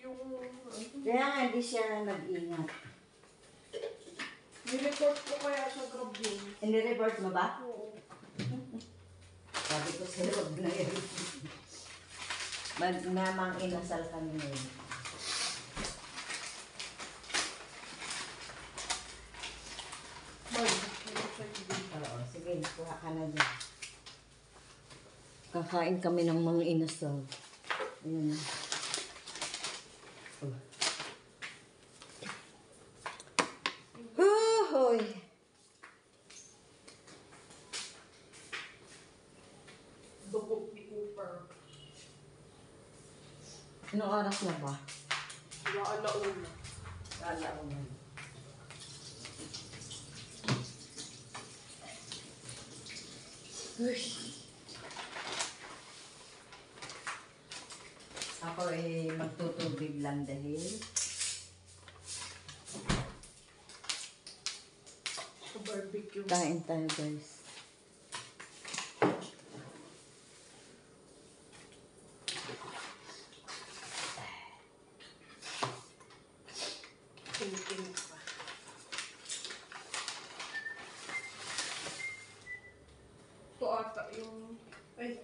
yung... Kaya nga hindi siya nag-ingat. Nireport ko kaya sa Grab yun. Ini-report mo ba? Oo. Sabi ko sa'yo, huwag na yun. Namang inasal kami ngayon. Oo, sige, kuha ka na dyan. Kakain kami ng mga inasal. Ayan na. Oh. Hoy! Dugog ni Cooper. Anong oras na ba? Alauna. Alauna. Uy! Ako magtutubig lang dahil Sa barbecue. kain tayo guys. Tingin pa. Ito ata yung... Ay.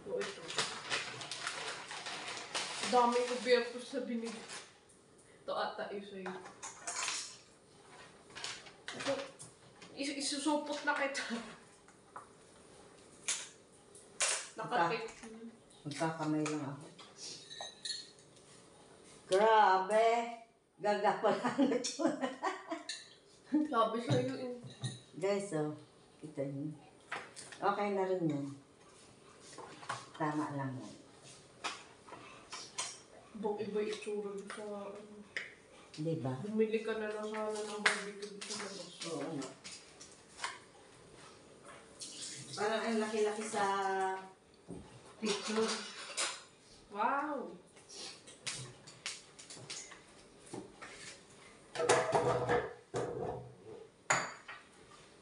Ito. Dami ko biyerto sa binig. Ito ata yung sa'yo. Ito. Isusupot na kita. Nakatik. Magkakamay lang ako. Grabe! Gagapalan na ito. Sabi sa'yo yung... Guys, oh. Kita niyo. Okay na rin yan. Tama lang yan. Bang iba itsura doon sa... Diba? Bumili ka na lang sana ng barbecue doon sa labas. Oo nga. Parang ang laki-laki sa picture. Wow!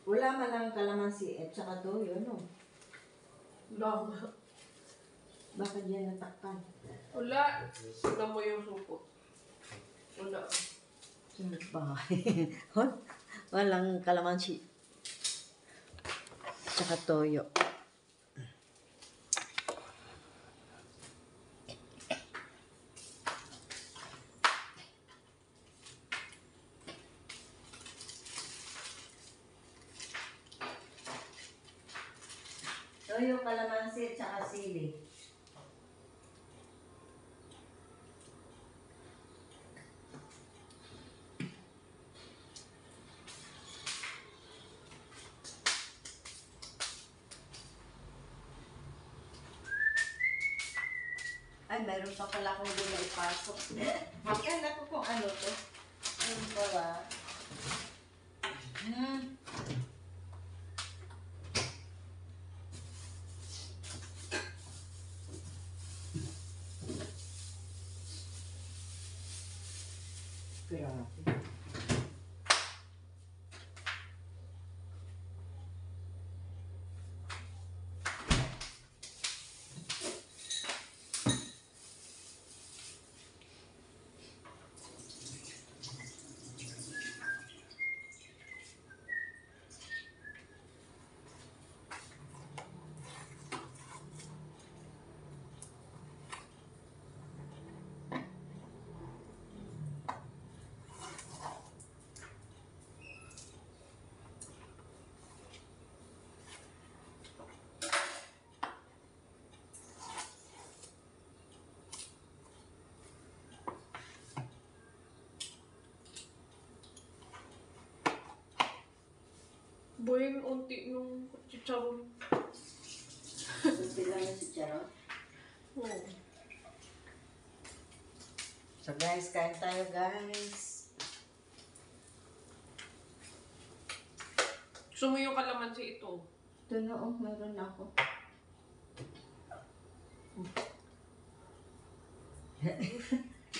Wala man lang kalamansi at saka toyo, no? Lama. Baka diyan natakpan. Wala. Tignan mo yung supot. Wala. Walang kalamansi. Tsaka toyo. Toyo, kalamansi, tsaka sili. Ay, meron pa pala akong doon na ipasok. Yan ako kung ano to. Ano ba ba? Grabe. Buhin unti nung chicharon. Sila na si Charot. Oo. So guys, kain tayo guys. Gusto mo yung kalamansi ito? Ito na oh, meron ako.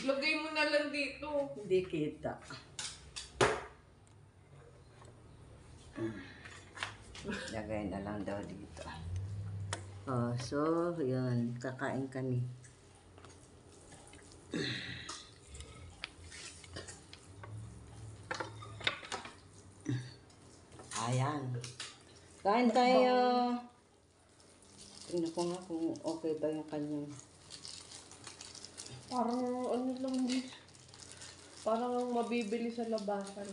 Lagay mo na lang dito. Hindi kita. Lagay na lang daw dito. Oh, so, yun. Kakain kami. Ayan. Kain tayo. Tingnan ko nga kung okay ba yung kanyang... Parang ano lang din. Parang mabibili sa labasan.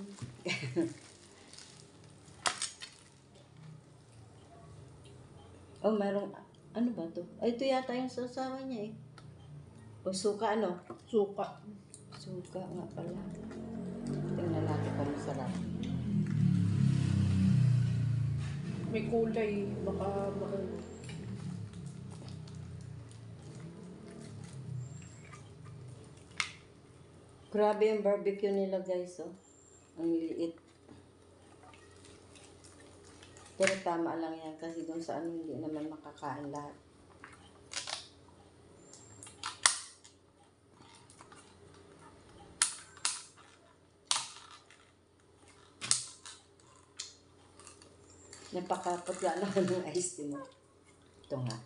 Oh, merong... Ano ba to? Ay, ito yata yung sasawa niya eh. O suka ano? Suka. Suka nga pala. Tingnan natin kung masarap. May kulay. Baka maano. Grabe yung barbecue nila guys, oh. Ang liit. Pero tama lang yan kasi doon sa ano hindi naman makakain lahat. Napakaputla naman ng ice cream mo. Ito nga.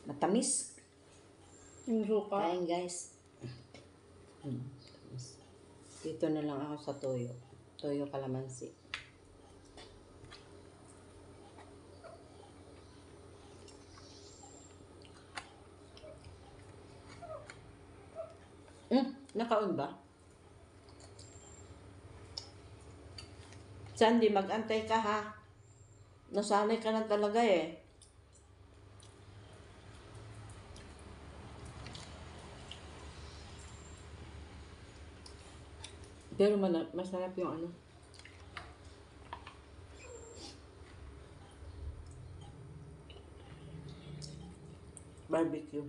Matamis. Yung suka. Kain guys. Matamis. Dito na lang ako sa toyo. Toyo kalamansi. Nakaon ba? Sandy, mag-antay ka ha. Nasanay ka na talaga eh. Pero masarap yung ano. Barbecue.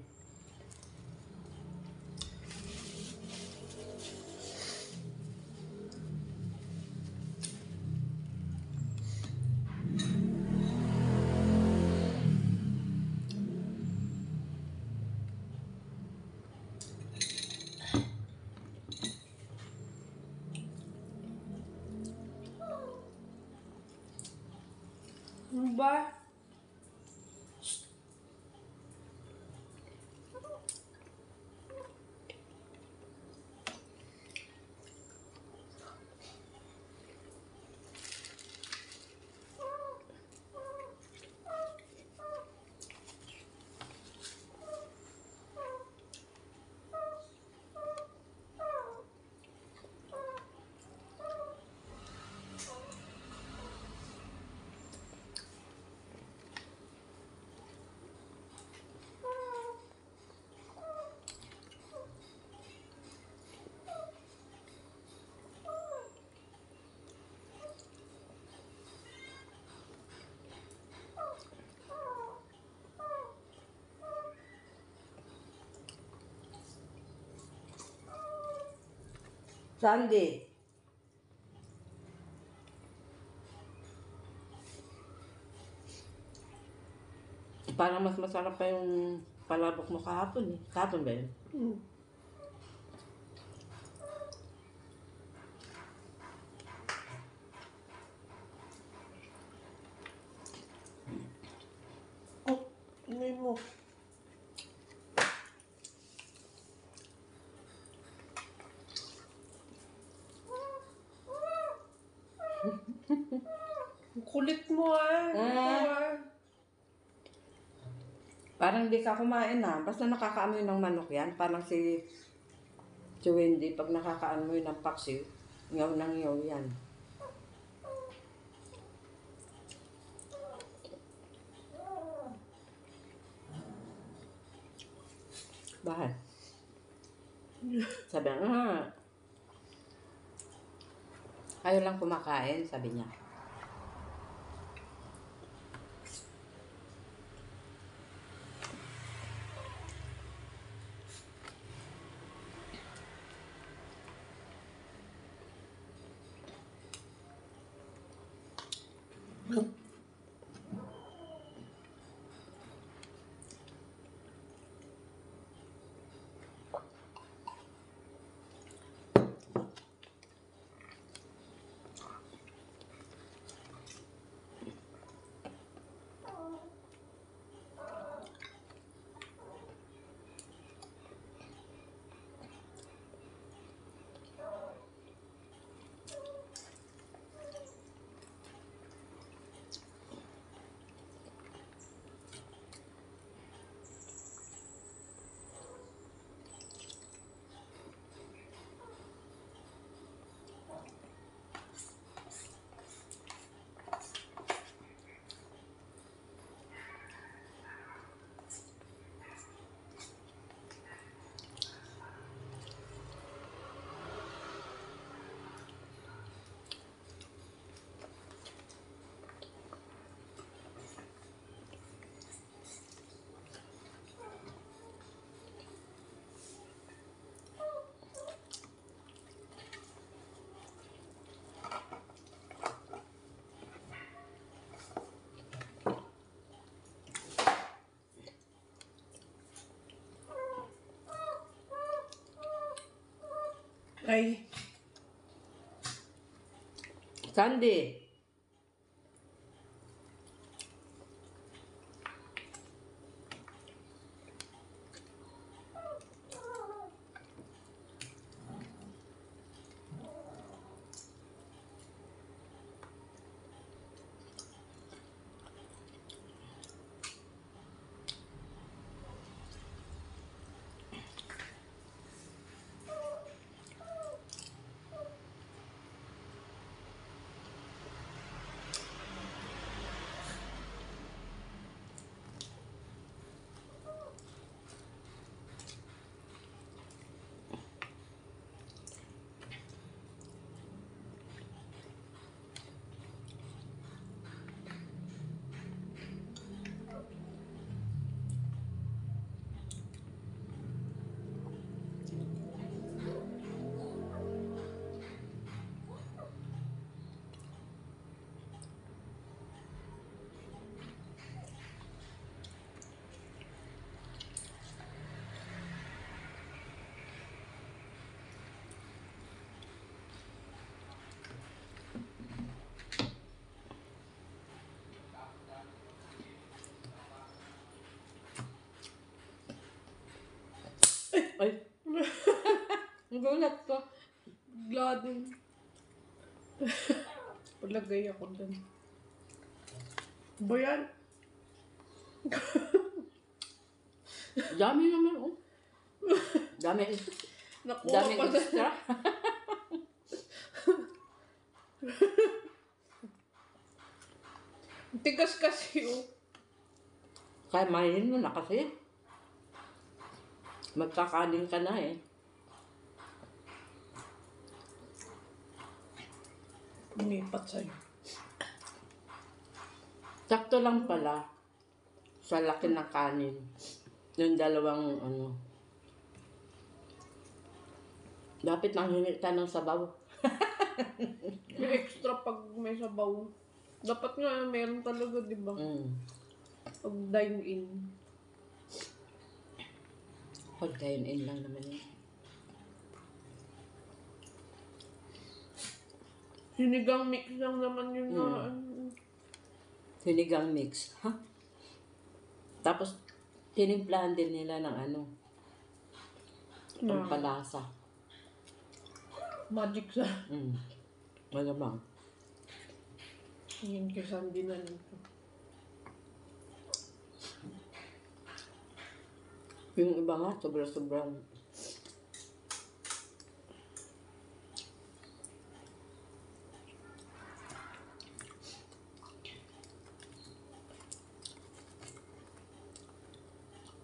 Ano ba? Sandy. Parang mas masarap pa yung palabok mo kahapon eh. Kahapon ba yun? Oh, ingay mo. Ang kulit mo ah. Parang di ka kumain na. Basta nakakaamoy ng manok yan. Parang si Wendy, pag nakakaamoy ng paksiw, ngaw ng ngaw yan. Bakit? Sabi niya, ayaw lang kumakain, sabi niya. Ay, Sandy. Ay. Ang gulat ko. bigla din. Palagay ako dun. Ba yan? Dami naman, oh. Dami. Nakuha Dami pa na. extra. Tigas kasi oh. Kaya mahin mo na kasi. Magkakanin ka na eh. Umipat sa'yo. Sakto lang pala sa laki ng kanin. Yung dalawang ano. Dapat lang hingi ka ng sabaw. May extra pag may sabaw. Dapat nga meron talaga, di ba? Mm. Pag dine-in. Pagkain-in lang naman yun. Sinigang mix lang naman yun na ano. Sinigang mix. Ha? Tapos, tinimplahan din nila ng ano. Na Pampalasa. magic sa Malamang. yun kay Sandy na nito. Yung iba nga, sobra-sobrang.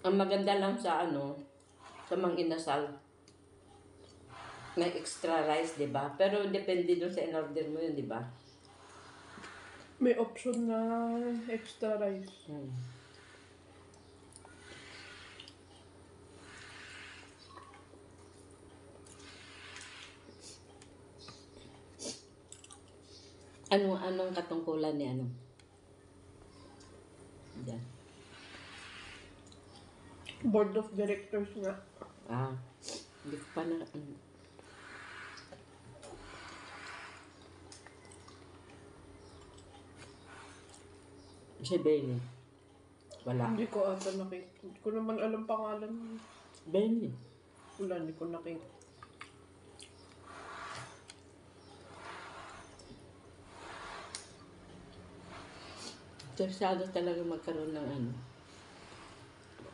Ang maganda lang sa ano, sa Mang Inasal, may extra rice, di ba? Pero depende dun sa in-order mo yun, di ba? May option na extra rice. Anong katungkulan ni ano? Yan. Board of directors nga. Hindi ko pa na. Si Benny. Wala. Hindi ko ata nakita. Hindi ko naman alam pangalan. Benny. Wala, hindi ko nakita. Interesado talaga magkaroon ng ano,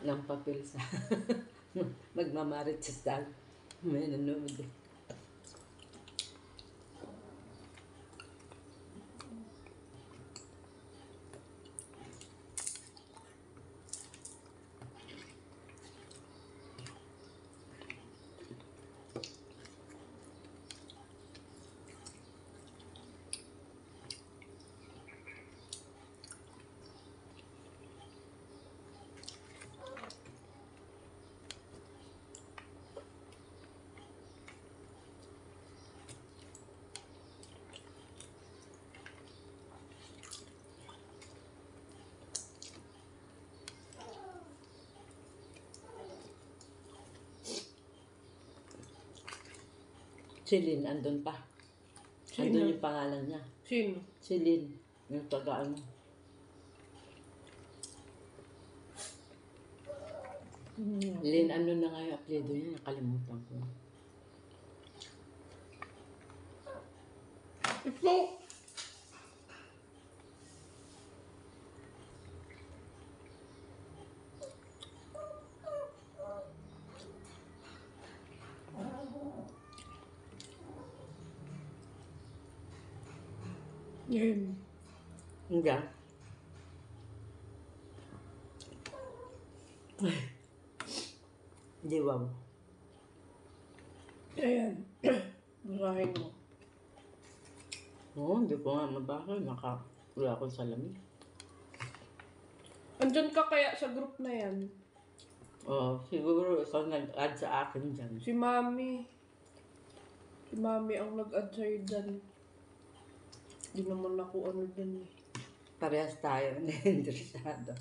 ng papel sa magmamarit sa sal. May nanood eh. Si Lynn, andun pa. Sino? Andun yung pangalan niya. Sino? Si Lynn, yung taga ano. Lynn, ano na nga yung apelyido niya? Nakalimutan ko. Ito! Yan. Hanggang? Di wow. Ayan. Basahin mo. Oo, hindi ko nga mabasa. Wala akong salamin. Andyan ka kaya sa group na yan? Oo, siguro ikaw nag-add sa akin dyan. Si Mami. Si Mami ang nag-add sa'yo dyan. Di naman ako ano dyan eh. Parehas tayo na interesado.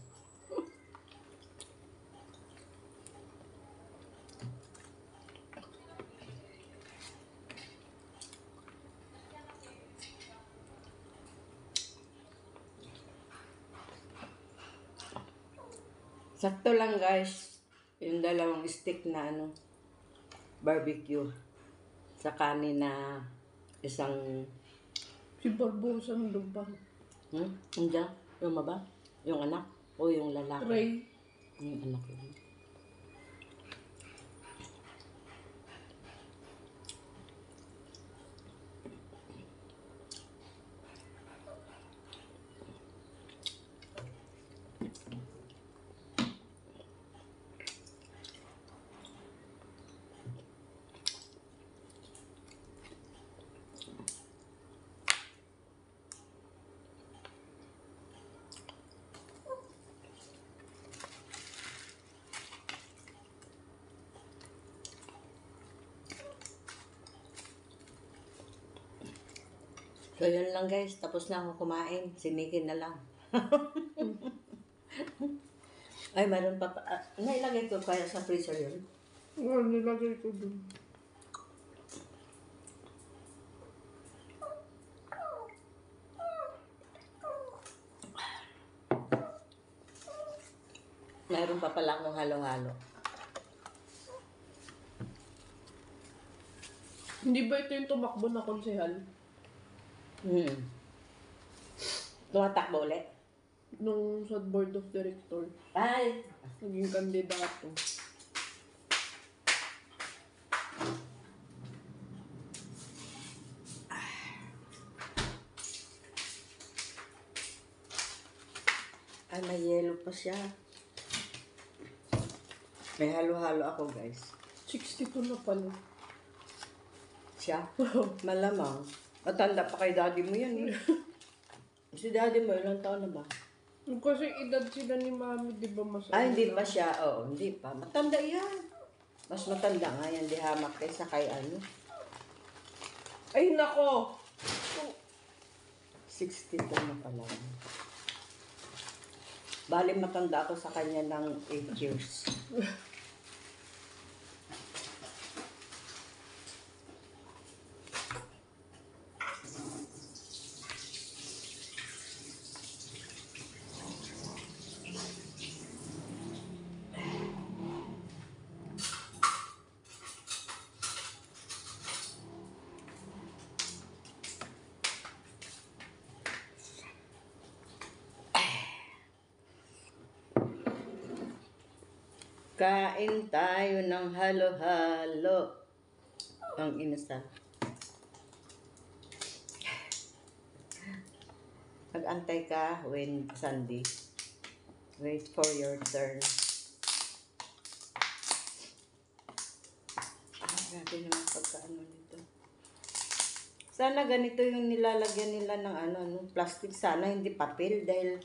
Sakto lang guys, yung dalawang stick na ano, barbecue sa kanin na isang, Si Barbosa nandun pa. hindi, yung ba? Yung anak o yung lalaki? Ray. Yung anak yun. So yun lang guys, tapos na ako kumain. Sinikin na lang. Ay, meron pa. Nailagay ko kaya sa freezer yun. Oo, nilagay ko dun. Meron pa pala akong halo-halo. Hindi ba ito yung tumakbo na konsehal? Tumatakbo ulit. Nung sa board of director. Ay! Naging kandidato. Ay, may yellow pa siya. May halo-halo ako guys. 62 na pala. Siya? Malamang. Matanda pa kay daddy mo yan eh. Si daddy mo, ilang taon na ba? Kasi edad sila ni Mami, di ba mas... Ay, hindi pa siya. Oo, hindi pa. Matanda yan. Mas matanda nga yan. Di hamak kaysa kay ano. Ay, nako! 62 na pala. Bali, matanda ako sa kanya ng 8 years. Kain tayo ng halo-halo. Ang inasal. Mag-antay ka when Sunday. Wait for your turn. Grabe naman pagkaano nito. Sana ganito yung nilalagyan nila ng ano, plastic. Sana hindi papel dahil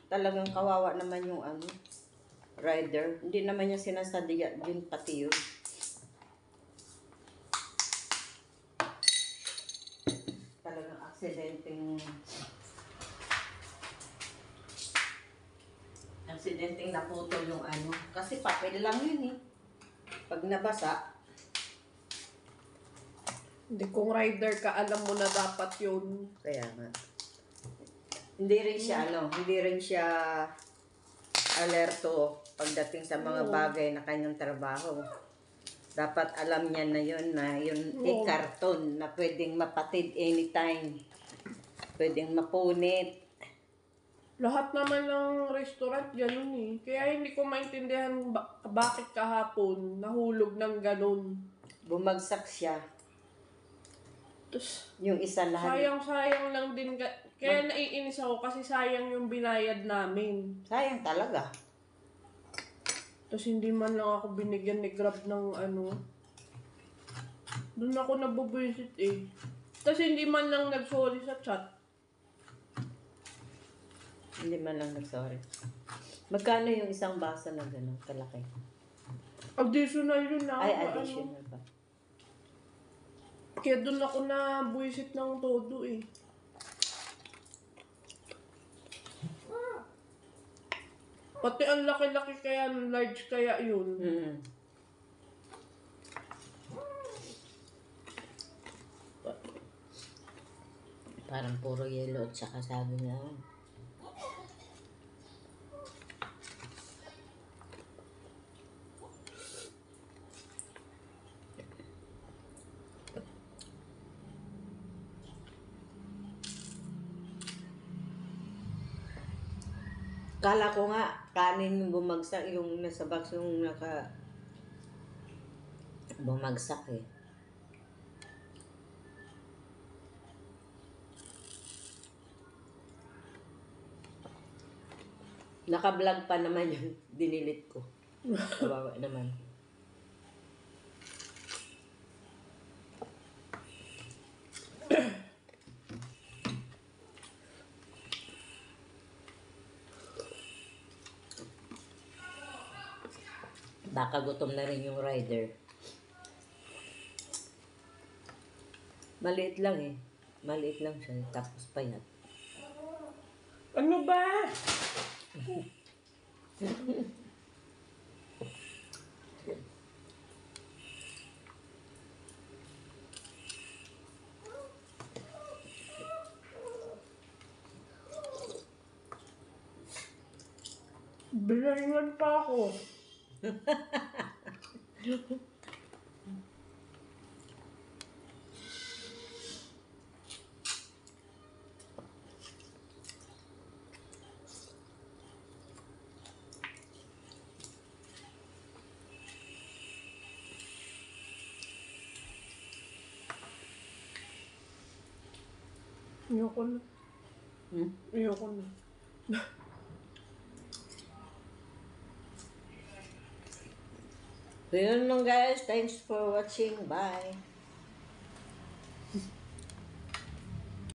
talagang kawawa naman yung ano. Rider. Hindi naman niya sinasadya din pati yun. Talagang aksidenteng naputol yung ano. Kasi papel lang yun eh. Pag nabasa, Hindi, kung rider ka, alam mo na dapat yun. Kaya nga. Hindi rin siya, hindi rin siya alerto pagdating sa mga bagay na kanyang trabaho. Dapat alam niya na yun karton na pwedeng mapatid anytime. Pwedeng mapunit. Lahat naman ng restaurant ganun eh. Kaya hindi ko maintindihan bakit kahapon nahulog ng ganun. Bumagsak siya. Tapos, Yung isa lahat. sayang lang din. Kaya naiinis ako kasi sayang yung binayad namin. Sayang talaga. Tapos hindi man lang ako binigyan ni Grab ng ano. Doon ako nabubuisit eh. Tapos hindi man lang nag-sorry sa chat. Hindi man lang nag-sorry. Magkano yung isang baso na gano'n kalaki? Additional yun na. Ay, additional pa. Kaya doon ako nabuisit ng todo eh. Pati ang laki-laki kaya, large kaya yun. Parang puro yellow at saka sabi nga. Kala ko nga, kanin yung bumagsak, yung nasa box yung bumagsak eh. Naka-vlog pa naman yung dinilit ko. Kawawa naman. Baka gutom na rin yung rider. Maliit lang eh. Maliit lang siya. Tapos payat. Ano ba? Bilangan pa ako. Ayoko na. Ayoko na. So yun lang guys. Thanks for watching. Bye.